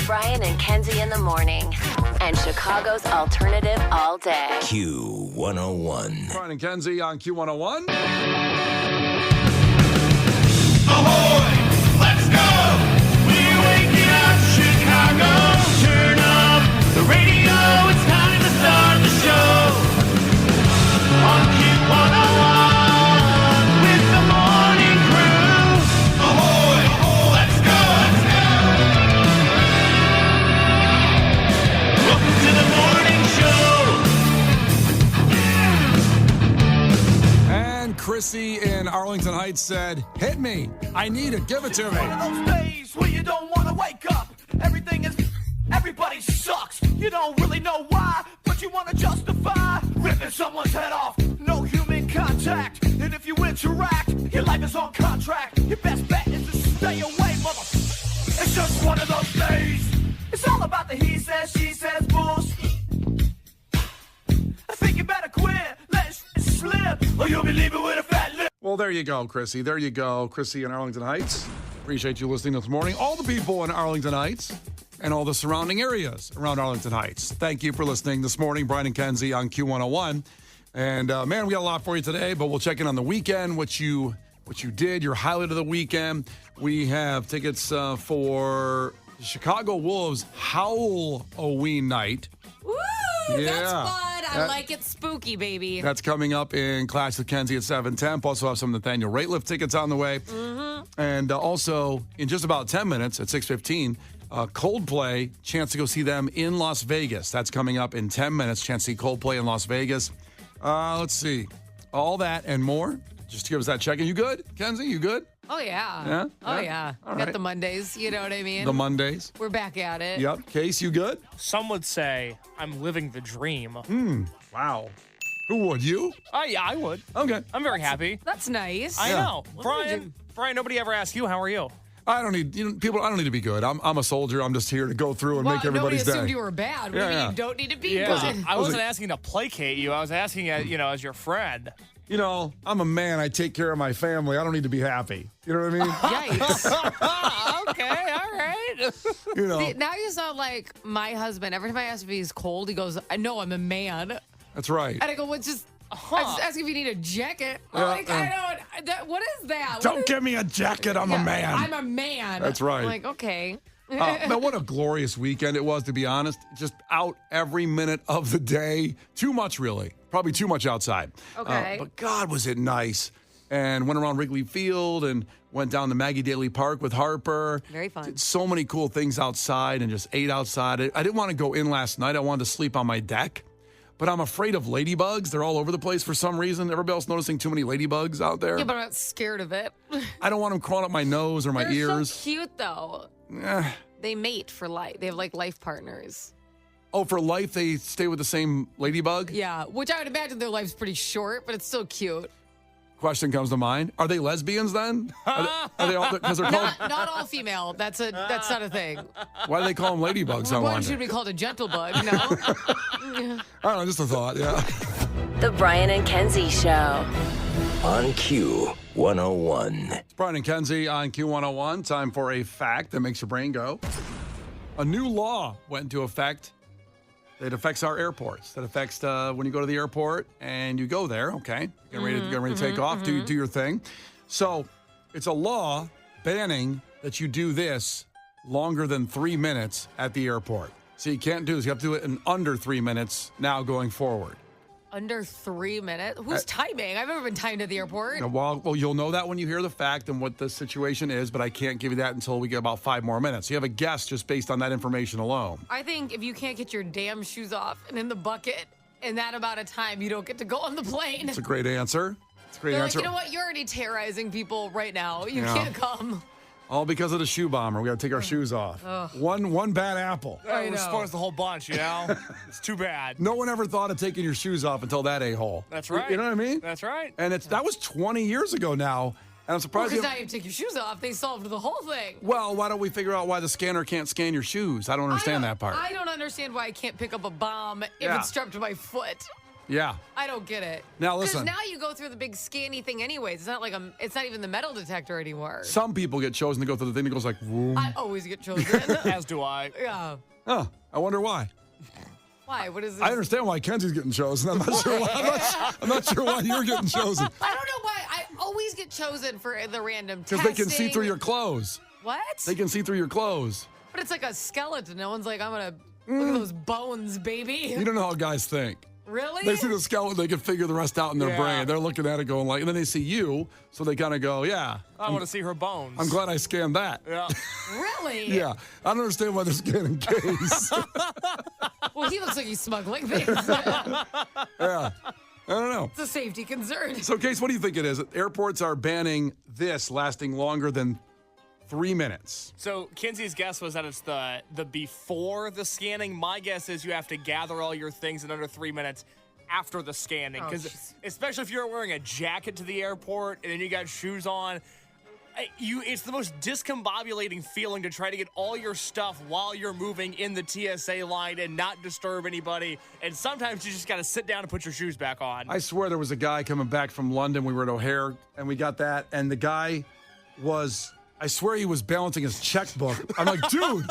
Brian and Kenzie in the morning. And Chicago's alternative all day. Q101. Brian and Kenzie on Q101. Ahoy! Let's go! We're waking up Chicago. Turn up the radio. It's time to start the show. On Q101 with the morning crew. Ahoy! Let's go! Welcome to the morning show. And Chrissy in Arlington Heights said, hit me. I need it. Give it to me. One of those days where you don't want to wake up. Everybody sucks. You don't really know why, but you want to justify ripping someone's head off. No human contact, and if you interact, your life is on contract. Your best bet is to stay away, mother. It's just one of those days. It's all about the he says, she says bullshit. I think you better quit, let it slip, or you'll be leaving with a fat lip. Well, there you go, Chrissy. There you go, Chrissy in Arlington Heights. Appreciate you listening this morning. All the people in Arlington Heights and all the surrounding areas around Arlington Heights. Thank you for listening this morning. Brian and Kenzie on Q101. And, man, we got a lot for you today, but we'll check in on the weekend, what you did, your highlight of the weekend. We have tickets for Chicago Wolves Halloween night. Woo! Yeah. That's fun. I like it spooky, baby. That's coming up in Clash with Kenzie at 7:10. Also have some Nathaniel Rateliff tickets on the way. Mm-hmm. And also, in just about 10 minutes at 6:15, Coldplay, chance to go see them in Las Vegas. That's coming up in 10 minutes, chance to see Coldplay in Las Vegas. Let's see. All that and more. Just give us that check-in. You good, Kenzie? You good? Oh, yeah. Yeah? Oh, yeah. All Got right. the Mondays, you know what I mean? The Mondays. We're back at it. Yep. Case, you good? Some would say I'm living the dream. Wow. Who would? You? Oh, yeah, I would. Okay. I'm very happy. That's nice. I know. What did Brian, nobody ever asked you, how are you? I don't need, people, I don't need to be good. I'm a soldier. I'm just here to go through and Well, make everybody's nobody assumed day. you were bad. What Yeah, do you mean yeah. you don't need to be Yeah. good? I wasn't asking to placate you. I was asking, as your friend. You know, I'm a man. I take care of my family. I don't need to be happy. You know what I mean? Yikes. Okay, all right. You know, See, now you sound like my husband. Every time I ask if he's cold, he goes, "No, I'm a man." that's right. And I go, "What's just?" I just ask if you need a jacket. Yeah, Like, I don't. What is that? Don't give me a jacket. I'm a man. I'm a man. That's right. I'm like, okay. Man, what a glorious weekend it was, to be honest. Just out every minute of the day. Too much, really. Probably too much outside. Okay. But God, was it nice. And went around Wrigley Field and went down to Maggie Daly Park with Harper. Very fun. Did so many cool things outside and just ate outside. I didn't want to go in last night. I wanted to sleep on my deck. But I'm afraid of ladybugs. They're all over the place for some reason. Everybody else noticing too many ladybugs out there? Yeah, but I'm not scared of it. I don't want them crawling up my nose or my They're ears. so cute, though. Eh. They mate for life. They have like life partners. Oh, for life, they stay with the same ladybug? Yeah, which I would imagine their life's pretty short, but it's still cute. Question comes to mind. Are they lesbians then? Are they all, because they're called, Not all female. That's not a thing. why do they call them ladybugs, I One wonder? should be called a gentle bug. No. I don't know, just a thought, yeah. The Brian and Kenzie Show. On Q101. It's Brian and Kenzie on Q101. Time for a fact that makes your brain go. A new law went into effect that affects our airports. That affects when you go to the airport and you go there, okay, get ready to take off, do your thing. So it's a law banning that you do this longer than 3 minutes at the airport. So you can't do this. You have to do it in under 3 minutes now going forward. Under 3 minutes? Who's timing? I've never been timed at the airport. Well, you'll know that when you hear the fact and what the situation is, but I can't give you that until we get about 5 more minutes. You have a guess just based on that information alone. I think if you can't get your damn shoes off and in the bucket in that amount of time, you don't get to go on the plane. It's a great answer. It's a great They're answer. like, you know what? You're already terrorizing people right now. You Yeah. can't come. All because of the shoe bomber. We got to take our shoes off. One bad apple. I We're know. exposed the whole bunch, It's too bad. No one ever thought of taking your shoes off until that a-hole. That's right. You know what I mean? That's right. And that was 20 years ago now. And I'm surprised. Because now you take your shoes off, they solved the whole thing. Well, why don't we figure out why the scanner can't scan your shoes? I don't understand that part. I don't understand why I can't pick up a bomb if Yeah. it's strapped to my foot. Yeah. I don't get it. Now, listen. Because now you go through the big scanny thing anyways. It's not like it's not even the metal detector anymore. Some people get chosen to go through the thing that goes like, vroom. I always get chosen. As do I. Yeah. Huh. I wonder why. Why? What is this? I understand why Kenzie's getting chosen. I'm not sure why. I'm not sure why you're getting chosen. I don't know why. I always get chosen for the random Because testing. they can see through your clothes. What? They can see through your clothes. But it's like a skeleton. No one's like, I'm going to look at those bones, baby. You don't know how guys think. Really? They see the skeleton, they can figure the rest out in their Yeah. brain. They're looking at it going like, and then they see you, so they kind of go, yeah. I want to see her bones. I'm glad I scanned that. Yeah. Really? Yeah. I don't understand why they're scanning Case. Well, he looks like he's smuggling things. It's Yeah. I don't know. a safety concern. So, Case, what do you think it is? Airports are banning this lasting longer than 3 minutes. So Kenzie's guess was that it's the before the scanning. My guess is you have to gather all your things in under 3 minutes after the scanning. Oh, Because jeez. especially if you're wearing a jacket to the airport and then you got shoes on, it's the most discombobulating feeling to try to get all your stuff while you're moving in the TSA line and not disturb anybody. And sometimes you just got to sit down and put your shoes back on. I swear there was a guy coming back from London. We were at O'Hare, and we got that, and the guy was... I swear he was balancing his checkbook. I'm like, dude,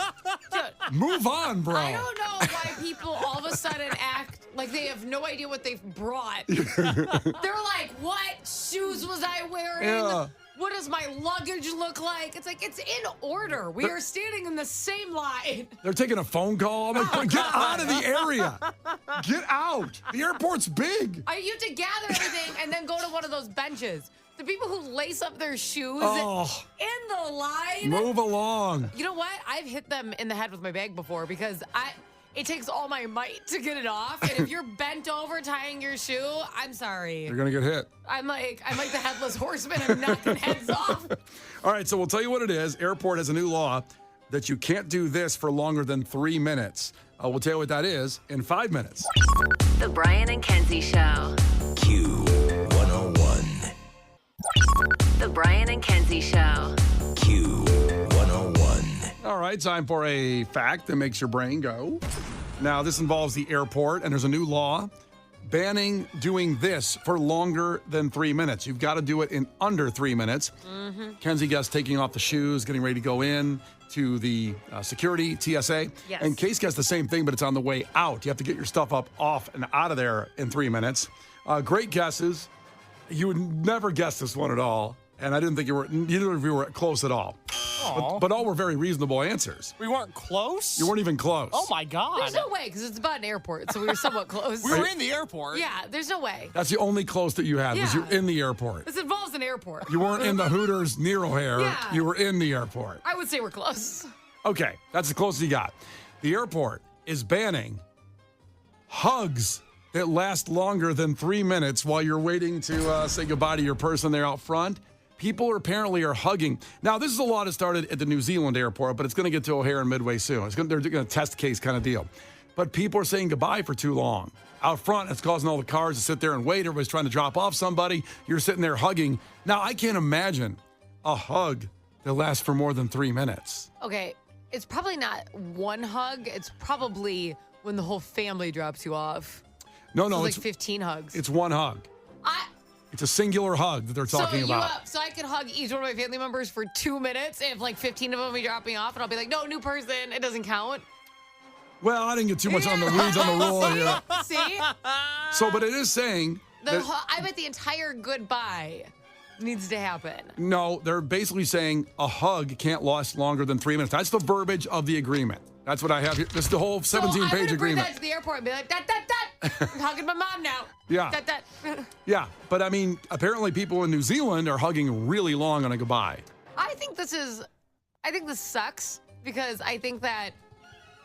move on, bro. I don't know why people all of a sudden act like they have no idea what they've brought. They're like, what shoes was I wearing? Yeah. What does my luggage look like? It's like, it's in order. We are standing in the same line. They're taking a phone call. I'm like, get out of the area. Get out. The airport's big. You have to gather everything and then go to one of those benches. The people who lace up their shoes Oh. in the line. Move along. You know what? I've hit them in the head with my bag before because it takes all my might to get it off. And if you're bent over tying your shoe, I'm sorry. You're going to get hit. I'm like the headless horseman. I'm knocking heads off. All right, so we'll tell you what it is. Airport has a new law that you can't do this for longer than 3 minutes. We'll tell you what that is in 5 minutes. The Brian and Kenzie Show. Q101. The Brian and Kenzie Show. Q101. All right, time for a fact that makes your brain go. Now, this involves the airport, and there's a new law banning doing this for longer than 3 minutes. You've got to do it in under 3 minutes. Kenzie guessed taking off the shoes, getting ready to go in to the security, TSA. Yes. And Case guessed the same thing, but it's on the way out. You have to get your stuff up, off, and out of there in 3 minutes. Great guesses. You would never guess this one at all. And I didn't think neither of you were close at all. But all were very reasonable answers. We weren't close? You weren't even close. Oh, my God. There's no way because it's about an airport, so we were somewhat close. We were in the airport. Yeah, there's no way. That's the only close that you had, was Yeah. you're in the airport. This involves an airport. You weren't in the Hooters near O'Hare. Yeah. You were in the airport. I would say we're close. Okay, that's the closest you got. The airport is banning hugs that last longer than 3 minutes while you're waiting to say goodbye to your person there out front. People apparently are hugging. Now, this is a law that started at the New Zealand airport, but it's going to get to O'Hare and Midway soon. They're doing a test case kind of deal. But people are saying goodbye for too long. Out front, it's causing all the cars to sit there and wait. Everybody's trying to drop off somebody. You're sitting there hugging. Now, I can't imagine a hug that lasts for more than 3 minutes. Okay, it's probably not one hug. It's probably when the whole family drops you off. No, So it's like 15 hugs. it's one hug. It's a singular hug that they're talking about. So I could hug each one of my family members for 2 minutes. If like 15 of them be dropping off, and I'll be like, no, new person. It doesn't count. Well, I didn't get too much on the weeds on the rule here. See? So, but it is saying that, I bet the entire goodbye needs to happen. no, they're basically saying a hug can't last longer than 3 minutes. That's the verbiage of the agreement. That's what I have here. This is the whole 17-page So I'm gonna bring agreement. that to the airport and be like, that. I'm hugging my mom now. Yeah. That. Yeah, but I mean, apparently people in New Zealand are hugging really long on a goodbye. I think this sucks because I think that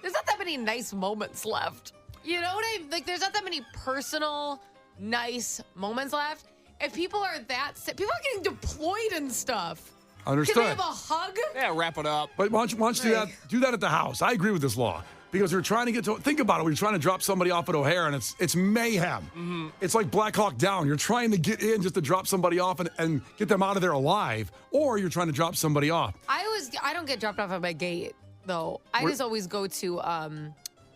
there's not that many nice moments left. You know what I mean? Like, there's not that many personal, nice moments left. If people are people are getting deployed and stuff. Understood. Can they have a hug? Yeah, wrap it up. But why don't you do that at the house? I agree with this law. Because you're trying to get to, think about it, when you're trying to drop somebody off at O'Hare and it's mayhem. Mm-hmm. It's like Black Hawk Down. You're trying to get in just to drop somebody off and get them out of there alive, or you're trying to drop somebody off. I don't get dropped off at my gate though. I just always go to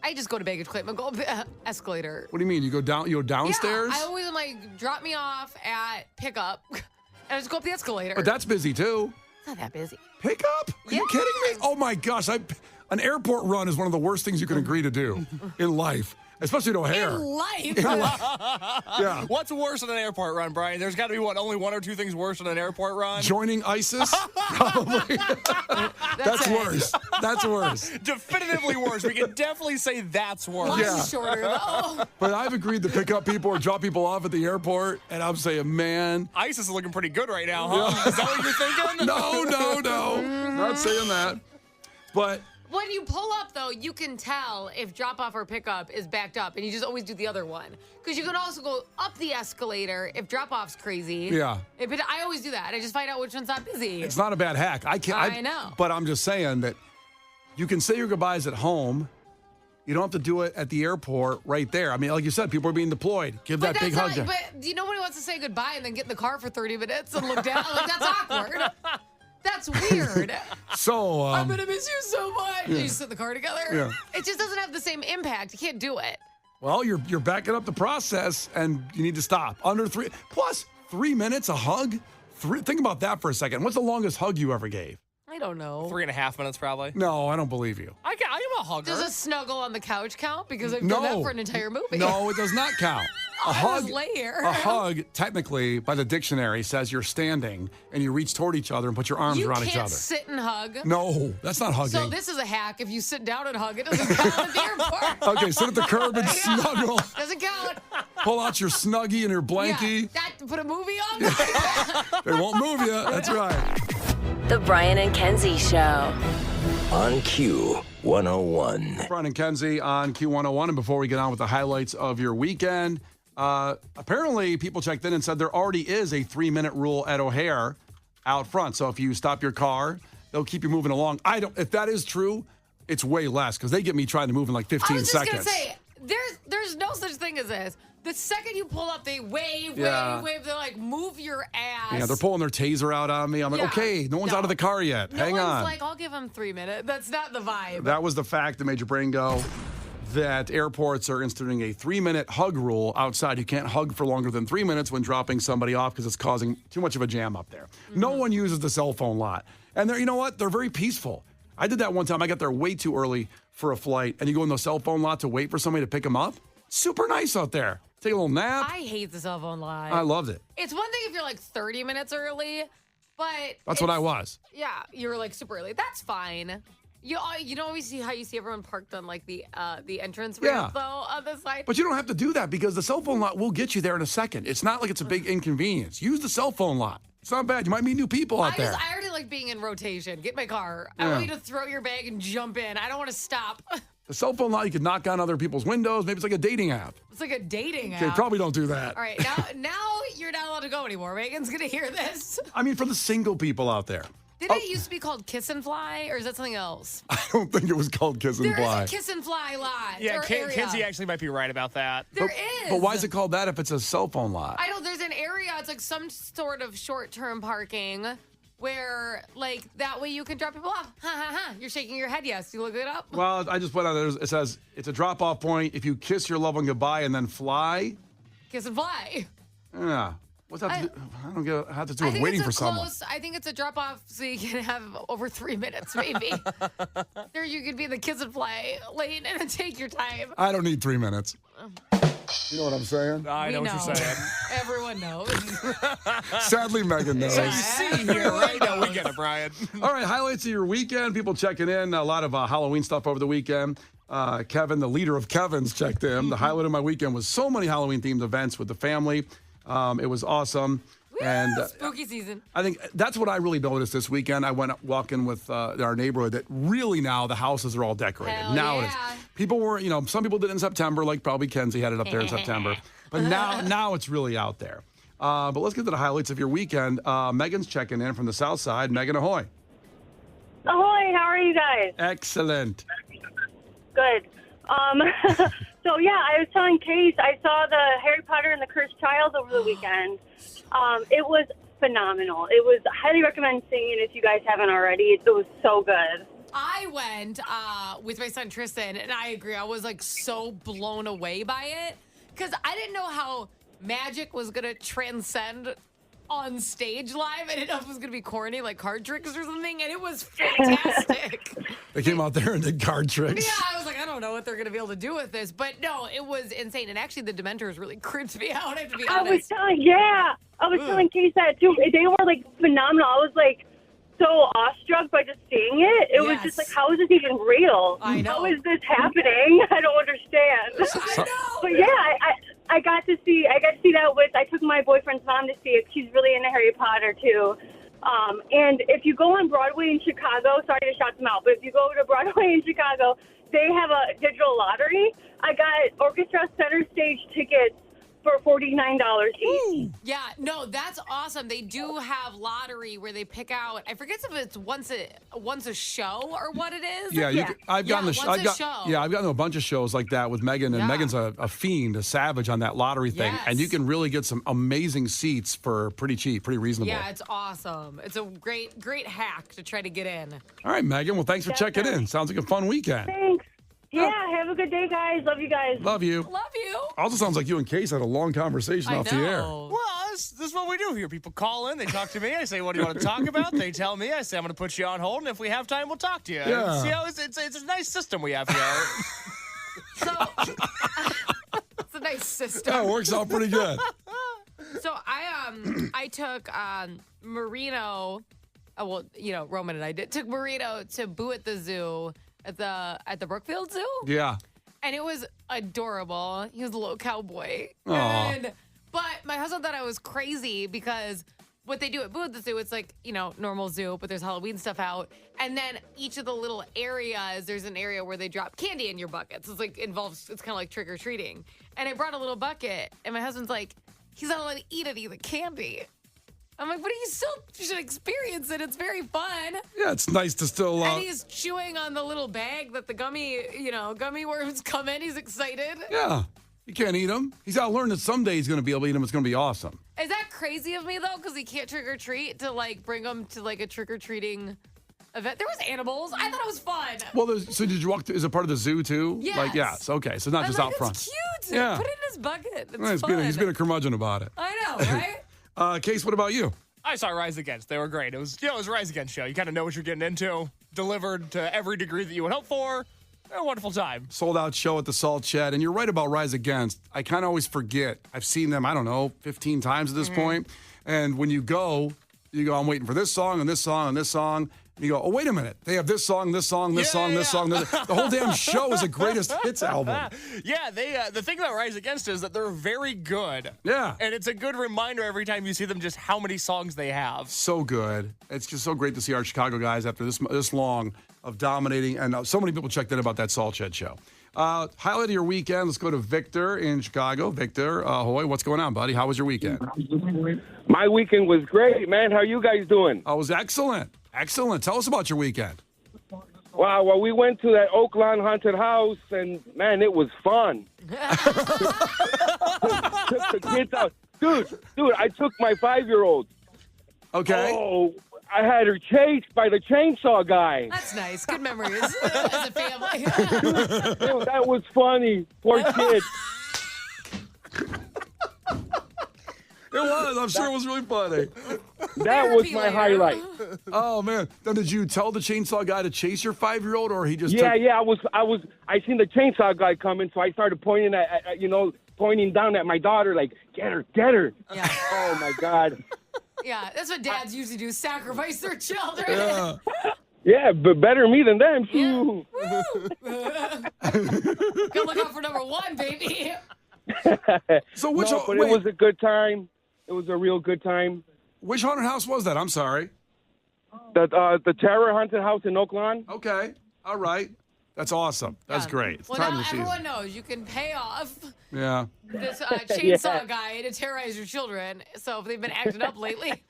I just go to baggage claim and go up the escalator. What do you mean? You go downstairs? Yeah, I always am like, drop me off at pickup, and I just go up the escalator. But that's busy too. It's not that busy. Pickup? Are you kidding me? Oh my gosh! An airport run is one of the worst things you can agree to do in life, especially at O'Hare. In life. Yeah. What's worse than an airport run, Brian? There's got to be only one or two things worse than an airport run? Joining ISIS? Probably. That's worse. That's worse. Definitively worse. We can definitely say that's worse. Mine's Yeah. shorter though. But I've agreed to pick up people or drop people off at the airport, and I'm saying, man. ISIS is looking pretty good right now, huh? Is that what you're thinking? No. Not saying that. But When you pull up, though, you can tell if drop-off or pickup is backed up, and you just always do the other one. Because you can also go up the escalator if drop-off's crazy. Yeah. I always do that. I just find out which one's not busy. it's not a bad hack. I know. But I'm just saying that you can say your goodbyes at home. You don't have to do it at the airport right there. I mean, like you said, people are being deployed. Give that big hug. But nobody wants to say goodbye and then get in the car for 30 minutes and look down. Like, that's awkward. That's weird. So I'm going to miss you so much. You just sit in the car together. Yeah. It just doesn't have the same impact. You can't do it. well, you're backing up the process, and you need to stop. Under 3 plus 3 minutes a hug. Think about that for a second. What's the longest hug you ever gave? I don't know. 3.5 minutes, probably. No, I don't believe you. I am a hugger. Does a snuggle on the couch count? Because I've done that for an entire movie. No, it does not count. I was lay here. A hug, technically, by the dictionary, says you're standing and you reach toward each other and put your arms You around each can't other. sit and hug. No, that's not hugging. So this is a hack. If you sit down and hug, it doesn't count at the airport. Okay, sit at the curb and snuggle. Doesn't count. Pull out your Snuggie and your blankie. Yeah, put a movie on. They won't move you. That's right. The Brian and Kenzie Show. On Q 101. Brian and Kenzie on Q101. And before we get on with the highlights of your weekend, apparently people checked in and said there already is a 3-minute rule at O'Hare out front. So if you stop your car, they'll keep you moving along. If that is true, it's way less because they get me trying to move in like 15 I was just seconds. going to say, there's no such thing as this. The second you pull up, they wave. Yeah. They're like, move your ass. Yeah, they're pulling their taser out on me. I'm like, Yeah. okay, no one's out of the car yet. Hang one's on. like, I'll give him 3 minutes. That's not the vibe. That was the fact that made your brain go that airports are instituting a 3-minute hug rule outside. You can't hug for longer than 3 minutes when dropping somebody off because it's causing too much of a jam up there. No one uses the cell phone lot. And you know what? They're very peaceful. I did that one time. I got there way too early for a flight, and you go in the cell phone lot to wait for somebody to pick them up. Super nice out there. Take a little nap. I hate the cell phone line. I loved it. It's one thing if you're like 30 minutes early, but That's what I was. Yeah, you're like super early. That's fine. You don't always see how you see everyone parked on like the entrance ramp though on the side. But you don't have to do that because the cell phone lot will get you there in a second. It's not like it's a big inconvenience. Use the cell phone lot. It's not bad. You might meet new people out there. I already like being in rotation. Get my car. I Yeah. want you to throw your bag and jump in. I don't want to stop. The cell phone lot, you could knock on other people's windows. Maybe it's like a dating app. It's like a dating Okay, app. probably don't do that. All right, now you're not allowed to go anymore. Megan's gonna hear this. I mean, for the single people out there. Didn't it used to be called Kiss and Fly, or is that something else? I don't think it was called Kiss and There Fly. is a Kiss and Fly lot. Yeah, or area. Kenzie actually might be right about that. There is. But why is it called that if it's a cell phone lot? I don't. There's an area. It's like some sort of short-term parking where, like, that way you can drop people off. Ha ha ha. You're shaking your head. Yes. You look it up. Well, I just went on there. It says it's a drop-off point. If you kiss your loved one goodbye and then fly, Kiss and Fly. yeah. What's that? I don't get how to do I with think waiting it's for someone. I think it's a drop-off so you can have over 3 minutes, maybe. There you could be in the Kiss and Fly lane and then take your time. I don't need 3 minutes. You know what I'm saying? I know what you're saying. Everyone knows. Sadly, Megan knows. So you see here, right? No, we get it, Brian. All right, highlights of your weekend. People checking in. A lot of Halloween stuff over the weekend. Kevin, the leader of Kevin's, checked in. The highlight of my weekend was so many Halloween-themed events with the family. It was awesome. And Spooky season. I think that's what I really noticed this weekend. I went walking with our neighborhood that really now the houses are all decorated. Hell now yeah. it is. People were, some people did it in September, like probably Kenzie had it up there in September. But now it's really out there. But let's get to the highlights of your weekend. Megan's checking in from the south side. Megan, ahoy. Ahoy, how are you guys? Excellent. Good. So, yeah, I was telling Case, I saw the Harry Potter and the Cursed Child over the weekend. It was phenomenal. It was, I highly recommend seeing it if you guys haven't already. It was so good. I went with my son Tristan, and I agree. I was like so blown away by it because I didn't know how magic was gonna transcend on stage live. I didn't know if it was gonna be corny, like card tricks or something, and it was fantastic. They came out there and did card tricks. Yeah, I was like, I don't know what they're gonna be able to do with this, but no, it was insane. And actually, the Dementors really creeped me out. I have to be honest. I was telling Case that too. They were like phenomenal. I was like so awestruck by just seeing it. It was just like, how is this even real? I know. How is this happening? I don't understand. I know. But yeah, I got to see that with. I took my boyfriend's mom to see it. She's really into Harry Potter too. And if you go on Broadway in Chicago, sorry to shout them out, but if you go to Broadway in Chicago, they have a digital lottery. I got orchestra center stage tickets for $49 each. Yeah, no, that's awesome. They do have lottery where they pick out. I forget if it's once a show or what it is. Yeah, I've gotten show. I've gotten to a bunch of shows like that with Megan, and Megan's a fiend, a savage on that lottery thing, and you can really get some amazing seats for pretty cheap, pretty reasonable. Yeah, it's awesome. It's a great hack to try to get in. All right, Megan. Well, thanks for checking in. Sounds like a fun weekend. Thanks. Yeah, have a good day, guys. Love you guys. Love you. Love you. Also sounds like you and Case had a long conversation off the air. Well, this is what we do here. People call in, they talk to me. I say, what do you want to talk about? They tell me. I say, I'm going to put you on hold, and if we have time, we'll talk to you. Yeah. See how it's a nice system we have here. So it's a nice system. Yeah, it works out pretty good. So I took Marino. Roman and I took Marino to Boo at the Zoo at the Brookfield Zoo. Yeah. And it was adorable. He was a little cowboy. Aw. But my husband thought I was crazy because what they do at Boo at the Zoo, it's like, normal zoo, but there's Halloween stuff out. And then each of the little areas, there's an area where they drop candy in your buckets. It's like it's kind of like trick or treating. And I brought a little bucket, and my husband's like, he's not allowed to eat any of the candy. I'm like, but you should experience it. It's very fun. Yeah, it's nice to still. And he's chewing on the little bag that the gummy worms come in. He's excited. Yeah, you can't eat them. He's got to learn that someday he's going to be able to eat them. It's going to be awesome. Is that crazy of me though? Because he can't trick or treat to like bring them to like a trick or treating event. There was animals. I thought it was fun. Well, so did you walk? Is it part of the zoo too? Yes. Like, yes. Okay, so not just out front. It's cute. Yeah. Put it in his bucket. It's Well, fun. he's been a curmudgeon about it. I know, right? Case, what about you? I saw Rise Against. They were great. It was a Rise Against show. You kind of know what you're getting into. Delivered to every degree that you would hope for. A wonderful time. Sold out show at the Salt Shed. And you're right about Rise Against. I kind of always forget. I've seen them, 15 times at this point. And when you go, I'm waiting for this song and this song and this song. And you go, oh, wait a minute. They have this song, this song, this song, this song. The whole damn show is a greatest hits album. Yeah, the thing about Rise Against is that they're very good. Yeah. And it's a good reminder every time you see them just how many songs they have. So good. It's just so great to see our Chicago guys after this long of dominating. And so many people checked in about that Salt Shed show. Highlight of your weekend. Let's go to Victor in Chicago. Victor, ahoy. What's going on, buddy? How was your weekend? My weekend was great, man. How you guys doing? Oh, it was excellent. Excellent. Tell us about your weekend. Wow, well, we went to that Oakland haunted house, and, man, it was fun. Took the kids out. Dude, I took my 5-year-old. Okay. Oh, I had her chased by the chainsaw guy. That's nice. Good memories as a family. Dude, that was funny. Poor kid. It was. I'm sure it was really funny. That was my highlight. Oh, man. Then did you tell the chainsaw guy to chase your 5-year-old, or he just Yeah, I seen the chainsaw guy coming, so I started pointing pointing down at my daughter, like, get her. Yeah. Oh, my God. Yeah, that's what dads usually do, sacrifice their children. Yeah. Yeah, but better me than them. Woo. Good look out for number 1, baby. So which? No, but it was a good time. It was a real good time. Which haunted house was that? I'm sorry. The Terror Haunted House in Oakland. Okay. All right. That's awesome. That's great. It's Well, time now of the season. everyone knows you can pay off Yeah. this chainsaw guy to terrorize your children. So if they've been acting up lately.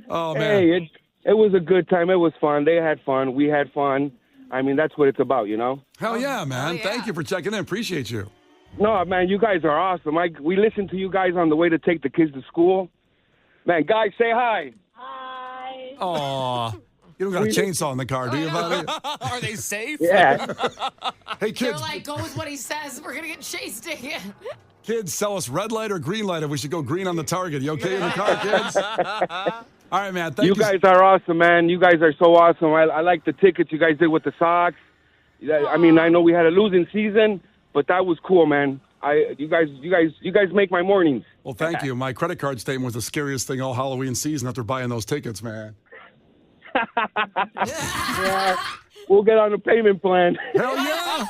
Oh, man. Hey, it was a good time. It was fun. They had fun. We had fun. I mean, that's what it's about, you know? Hell yeah, man. yeah. Thank you for checking in. Appreciate you. No, man, you guys are awesome. We listen to you guys on the way to take the kids to school. Man, guys, say hi. Hi. Aw. You don't got a chainsaw in the car, do you, buddy? Are they safe? Yeah. Hey, They're kids, like, go with what he says. We're gonna get chased again. kids, tell us red light or green light if we should go green on the target. You okay in the car, kids? All right, man. Thank you. You guys are awesome, man. You guys are so awesome. I like the tickets you guys did with the Sox. I mean, I know we had a losing season, but that was cool, man. You guys make my mornings. Well, thank you. My credit card statement was the scariest thing all Halloween season after buying those tickets, man. Yeah, we'll get on a payment plan. Hell yeah.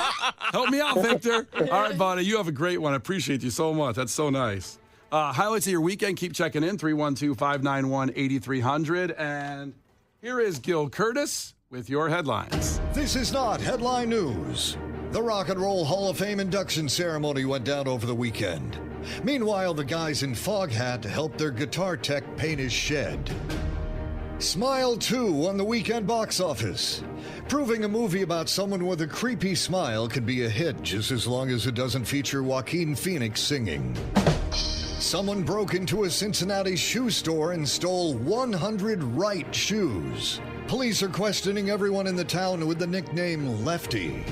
Help me out, Victor. All right, buddy. You have a great one. I appreciate you so much. That's so nice. Highlights of your weekend. Keep checking in. 312-591-8300. And here is Gil Curtis with your headlines. This is not headline news. The Rock and Roll Hall of Fame induction ceremony went down over the weekend. Meanwhile, the guys in Foghat helped their guitar tech paint his shed. Smile 2 won the weekend box office, proving a movie about someone with a creepy smile can be a hit just as long as it doesn't feature Joaquin Phoenix singing. Someone broke into a Cincinnati shoe store and stole 100 right shoes. Police are questioning everyone in the town with the nickname Lefty.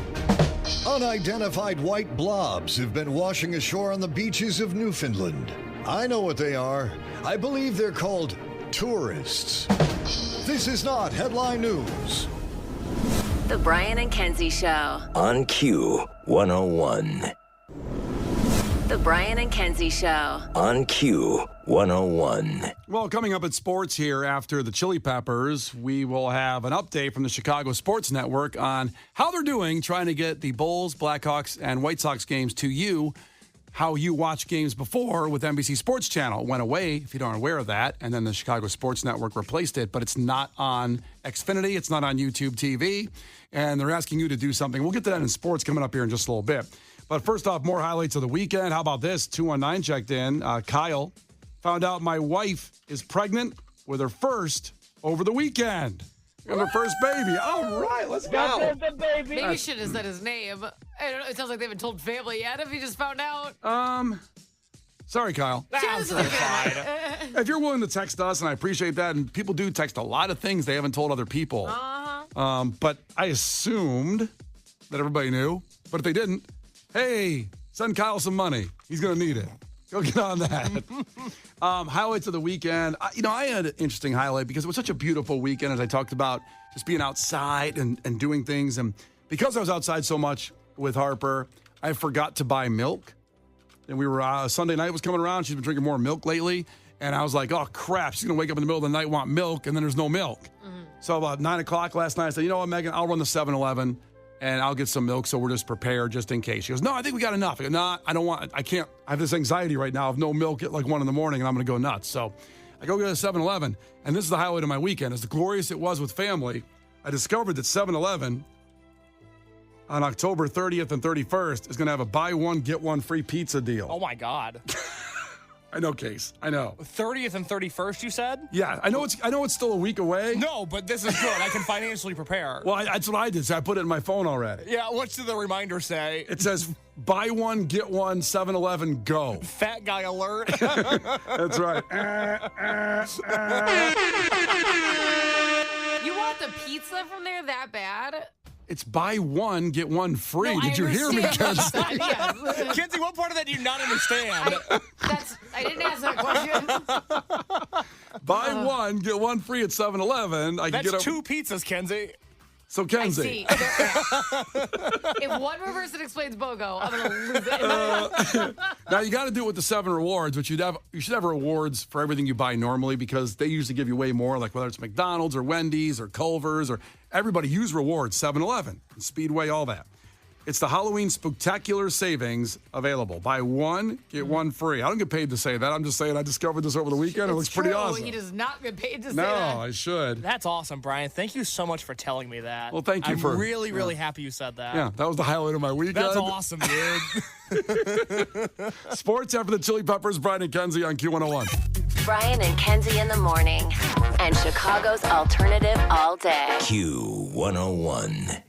Unidentified white blobs have been washing ashore on the beaches of Newfoundland. I know what they are. I believe they're called tourists. This is not headline news. The Brian and Kenzie Show. On Q101. The Brian and Kenzie Show. On Q101. Well, coming up at sports here after the Chili Peppers, we will have an update from the Chicago Sports Network on how they're doing trying to get the Bulls, Blackhawks, and White Sox games to you. How you watched games before with NBC Sports Channel. It went away, if you aren't aware of that, and then the Chicago Sports Network replaced it, but it's not on Xfinity, it's not on YouTube TV, and they're asking you to do something. We'll get to that in sports coming up here in just a little bit. But first off, more highlights of the weekend. How about this? 219 checked in. Kyle found out my wife is pregnant with her first over the weekend. And her first baby. All right, let's go. Maybe you should have said his name. I don't know. It sounds like they haven't told family yet. If you just found out. Sorry, Kyle. That's fine. If you're willing to text us, and I appreciate that, and people do text a lot of things they haven't told other people. But I assumed that everybody knew. But if they didn't, hey, send Kyle some money. He's going to need it. Go get on that. Highlights of the weekend. I had an interesting highlight because it was such a beautiful weekend, as I talked about, just being outside and doing things. And because I was outside so much with Harper, I forgot to buy milk. And we were, Sunday night was coming around. She's been drinking more milk lately. And I was like, oh, crap. She's going to wake up in the middle of the night, want milk, and then there's no milk. Mm-hmm. So about 9 o'clock last night, I said, you know what, Megan, I'll run the 7-Eleven. And I'll get some milk so we're just prepared just in case. She goes, no, I think we got enough. I go, no, I don't want, I can't, I have this anxiety right now of no milk at like 1 in the morning and I'm going to go nuts. So I go to 7-Eleven, and this is the highlight of my weekend. As glorious it was with family, I discovered that 7-Eleven on October 30th and 31st is going to have a buy one, get one free pizza deal. Oh, my God. I know, Case. I know. 30th and 31st, you said? Yeah, I know it's still a week away. No, but this is good. I can financially prepare. Well, that's what I did. So I put it in my phone already. Yeah, what's the reminder say? It says, buy one, get one, 7-Eleven, go. Fat guy alert. That's right. You want the pizza from there that bad? It's buy one, get one free. No, Did you hear me, Kenzie? Yes. Kenzie, what part of that do you not understand? I didn't ask that question. Buy one, get one free at 7-Eleven. That's 2 pizzas, Kenzie. So, Kenzie. I see. If one reverse it explains BOGO, I'm going to lose it. Now, you got to do it with the 7 rewards, which you should have rewards for everything you buy normally because they usually give you way more, like whether it's McDonald's or Wendy's or Culver's or everybody use rewards, 7-Eleven, Speedway, all that. It's the Halloween Spooktacular Savings available. Buy one, get one free. I don't get paid to say that. I'm just saying I discovered this over the weekend. It looks pretty awesome. He does not get paid to say no, that. No, I should. That's awesome, Brian. Thank you so much for telling me that. Well, thank you I'm really, really happy you said that. Yeah, that was the highlight of my weekend. That's awesome, dude. Sports after the Chili Peppers, Brian and Kenzie on Q101. Brian and Kenzie in the morning. And Chicago's alternative all day. Q101.